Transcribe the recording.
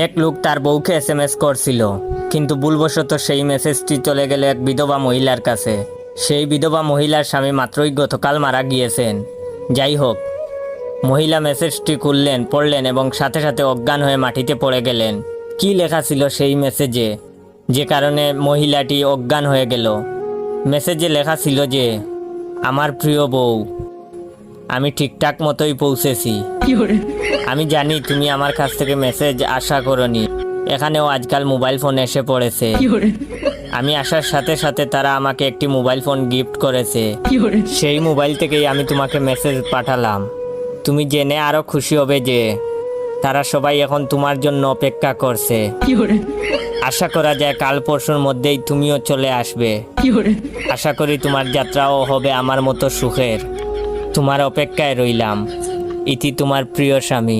এক লোক তার বউকে এসএমএস করছিল, কিন্তু ভুলবশত সেই মেসেজটি চলে গেল এক বিধবা মহিলার কাছে। সেই বিধবা মহিলার স্বামী মাত্রই গতকাল মারা গিয়েছেন। যাই হোক, মহিলা মেসেজটি খুললেন, পড়লেন এবং সাথে সাথে অজ্ঞান হয়ে মাটিতে পড়ে গেলেন। কি লেখা ছিল সেই মেসেজে, যে কারণে মহিলাটি অজ্ঞান হয়ে গেল? মেসেজে লেখা ছিল যে, আমার প্রিয় বউ, আমি ঠিকঠাক মতোই পৌঁছেছি। আমি জানি তুমি আমার কাছ থেকে মেসেজ আশা করনি, এখানেও আজকাল মোবাইল ফোন এসে পড়েছে। আমি আসার সাথে সাথে তারা আমাকে একটি মোবাইল ফোন গিফট করেছে। সেই মোবাইল থেকেই আমি তোমাকে মেসেজ পাঠালাম। তুমি জেনে আরো খুশি হবে যে তারা সবাই এখন তোমার জন্য অপেক্ষা করছে। আশা করা যায় কাল পরশুর মধ্যেই তুমিও চলে আসবে। আশা করি তোমার যাত্রাও হবে আমার মতো সুখের। তোমার অপেক্ষায় রইলাম। ইতি তোমার প্রিয় স্বামী।